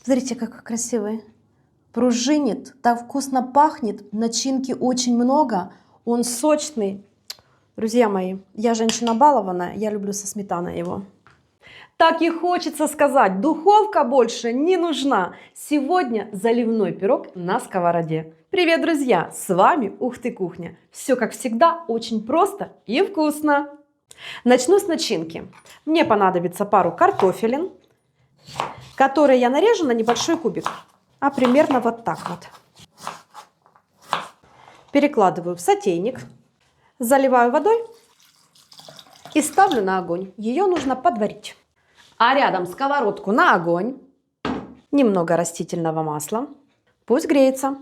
Смотрите, как красивый. Пружинит, так вкусно пахнет, начинки очень много, он сочный. Друзья мои, я женщина балованная, я люблю со сметаной его. Так и хочется сказать, духовка больше не нужна. Сегодня заливной пирог на сковороде. Привет, друзья! С вами Ух ты Кухня. Все, как всегда, очень просто и вкусно. Начну с начинки. Мне понадобится пару картофелин, которые я нарежу на небольшой кубик. А примерно вот так вот. Перекладываю в сотейник, заливаю водой и ставлю на огонь. Ее нужно подварить. А рядом сковородку на огонь, немного растительного масла, пусть греется.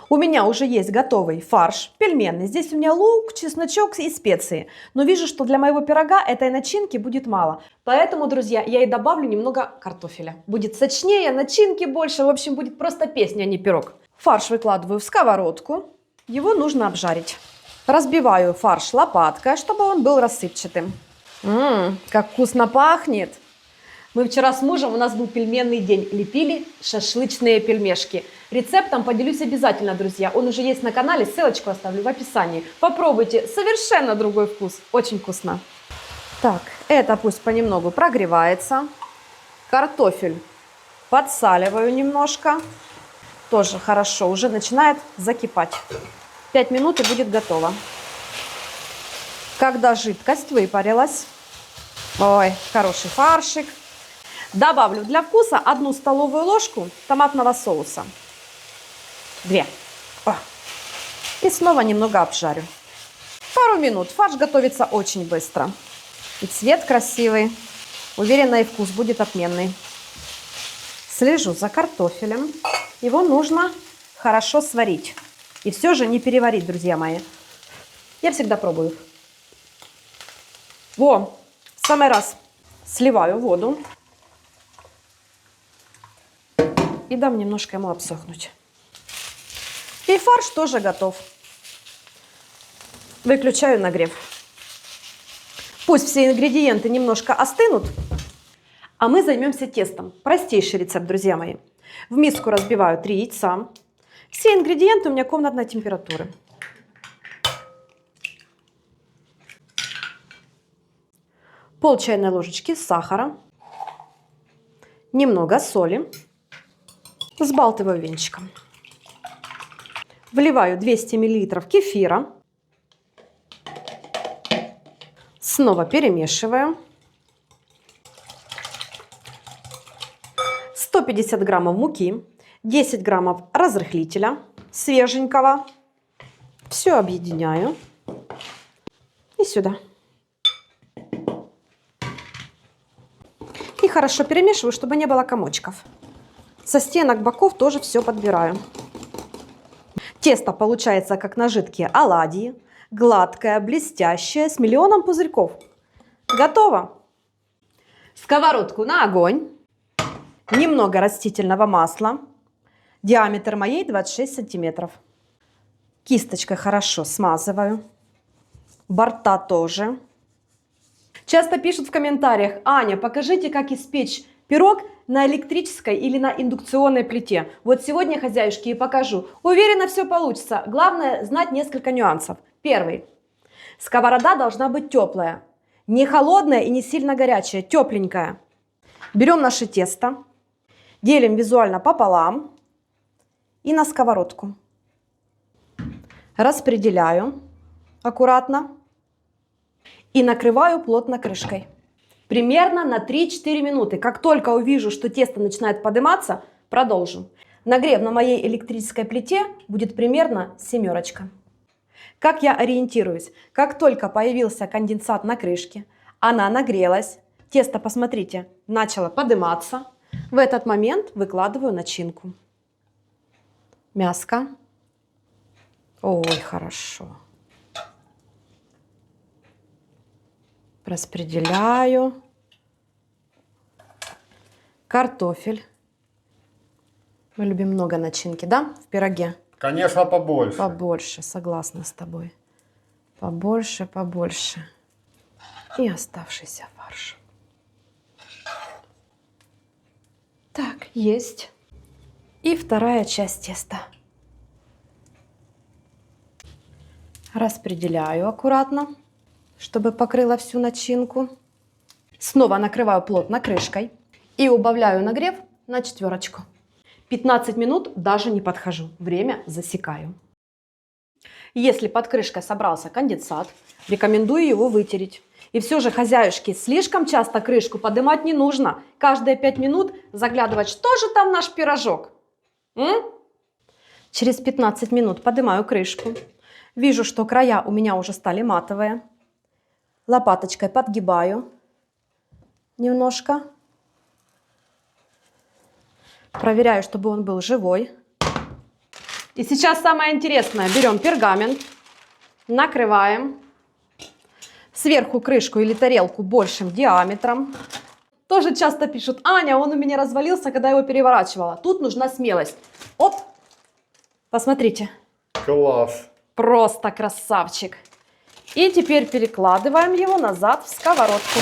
У меня уже есть готовый фарш пельменный. Здесь у меня лук, чесночок и специи. Но вижу, что для моего пирога этой начинки будет мало. Поэтому, друзья, я и добавлю немного картофеля. Будет сочнее, начинки больше. В общем, будет просто песня, а не пирог. Фарш выкладываю в сковородку. Его нужно обжарить. Разбиваю фарш лопаткой, чтобы он был рассыпчатым. Как вкусно пахнет! Мы вчера с мужем, у нас был пельменный день, лепили шашлычные пельмешки. Рецептом поделюсь обязательно, друзья. Он уже есть на канале, ссылочку оставлю в описании. Попробуйте, совершенно другой вкус, очень вкусно. Так, это пусть понемногу прогревается. Картофель подсаливаю немножко. Тоже хорошо, уже начинает закипать. 5 минут и будет готово. Когда жидкость выпарилась, ой, хороший фаршик. Добавлю для вкуса 1 столовую ложку томатного соуса. 2. И снова немного обжарю. Пару минут. Фарш готовится очень быстро. И цвет красивый. Уверена, и вкус будет отменный. Слежу за картофелем. Его нужно хорошо сварить. И все же не переварить, друзья мои. Я всегда пробую. В самый раз сливаю воду. И дам немножко ему обсохнуть. И фарш тоже готов. Выключаю нагрев. Пусть все ингредиенты немножко остынут, а мы займемся тестом. Простейший рецепт, друзья мои. В миску разбиваю 3 яйца. Все ингредиенты у меня комнатной температуры. Пол чайной ложечки сахара. Немного соли. Взбалтываю венчиком. Вливаю 200 мл кефира. Снова перемешиваю. 150 граммов муки. 10 граммов разрыхлителя свеженького. Все объединяю. И сюда. И хорошо перемешиваю, чтобы не было комочков. Со стенок боков тоже все подбираю. Тесто получается как на жидкие оладьи. Гладкое, блестящее, с миллионом пузырьков. Готово! Сковородку на огонь. Немного растительного масла. Диаметр моей 26 сантиметров. Кисточкой хорошо смазываю. Борта тоже. Часто пишут в комментариях: Аня, покажите, как испечь пирог на электрической или на индукционной плите. Вот сегодня, хозяюшки, и покажу. Уверена, все получится. Главное знать несколько нюансов. Первый. Сковорода должна быть теплая. Не холодная и не сильно горячая, тепленькая. Берем наше тесто, делим визуально пополам и на сковородку. Распределяю аккуратно и накрываю плотно крышкой. Примерно на 3-4 минуты. Как только увижу, что тесто начинает подниматься, продолжу. Нагрев на моей электрической плите будет примерно 7. Как я ориентируюсь? Как только появился конденсат на крышке, она нагрелась, тесто, посмотрите, начало подниматься, в этот момент выкладываю начинку. Мяско. Ой, хорошо. Распределяю. Картофель. Мы любим много начинки, да, в пироге? Конечно, побольше. Побольше, согласна с тобой. Побольше, побольше. И оставшийся фарш. Так, Есть. И вторая часть теста. Распределяю аккуратно, чтобы покрыла всю начинку. Снова накрываю плотно крышкой и убавляю нагрев на 4. 15 минут даже не подхожу. Время засекаю. Если под крышкой собрался конденсат, рекомендую его вытереть. И все же, хозяюшки, слишком часто крышку поднимать не нужно. Каждые 5 минут заглядывать, что же там наш пирожок. Через 15 минут поднимаю крышку. Вижу, что края у меня уже стали матовые. Лопаточкой подгибаю немножко. Проверяю, чтобы он был живой. И сейчас самое интересное. Берем пергамент, накрываем. Сверху крышку или тарелку большим диаметром. Тоже часто пишут: Аня, он у меня развалился, когда его переворачивала. Тут нужна смелость. Оп! Посмотрите. Класс. Просто красавчик. И теперь перекладываем его назад в сковородку.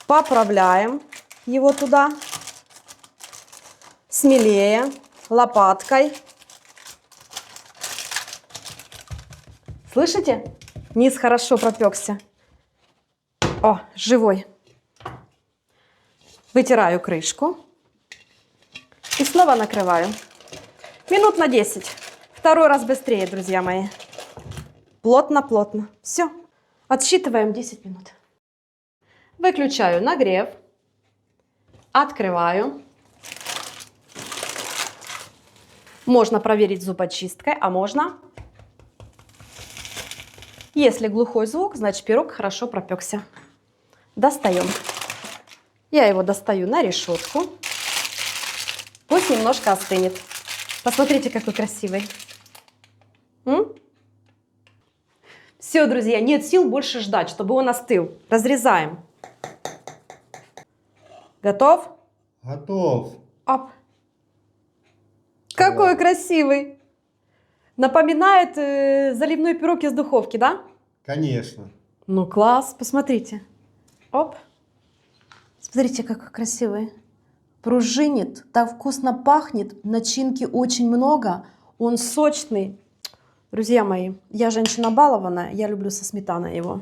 Поправляем его туда. Смелее, лопаткой. Слышите? Низ хорошо пропекся. О, живой. Вытираю крышку. И снова накрываю. Минут на 10. Второй раз быстрее, друзья мои. Плотно-плотно. Все. Отсчитываем 10 минут. Выключаю нагрев. Открываю. Можно проверить зубочисткой, а можно... Если глухой звук, значит пирог хорошо пропекся. Достаем. Я его достаю на решетку. Пусть немножко остынет. Посмотрите, какой красивый. Все, друзья, нет сил больше ждать, чтобы он остыл. Разрезаем. Готов? Готов. Оп. Какой красивый. Напоминает заливной пирог из духовки, да? Конечно. Ну, класс. Посмотрите. Оп. Смотрите, какой красивый. Пружинит, так вкусно пахнет. Начинки очень много. Он сочный. Друзья мои, я женщина балованная. Я люблю со сметаной его.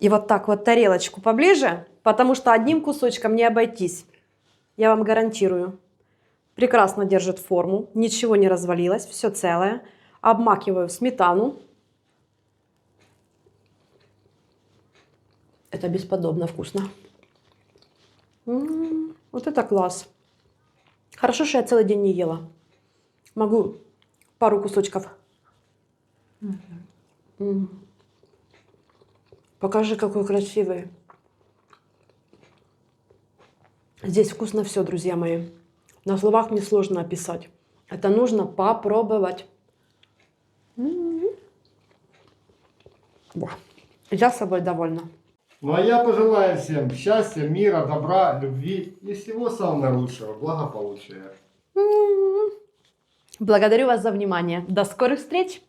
И вот так вот тарелочку поближе, потому что одним кусочком не обойтись. Я вам гарантирую. Прекрасно держит форму, ничего не развалилось, все целое. Обмакиваю в сметану. Это бесподобно вкусно. Вот это класс. Хорошо, что я целый день не ела. Могу пару кусочков. Покажи, какой красивый. Здесь вкусно все, друзья мои. На словах мне сложно описать. Это нужно попробовать. Я собой довольна. Ну а я пожелаю всем счастья, мира, добра, любви и всего самого наилучшего, благополучия. Благодарю вас за внимание. До скорых встреч!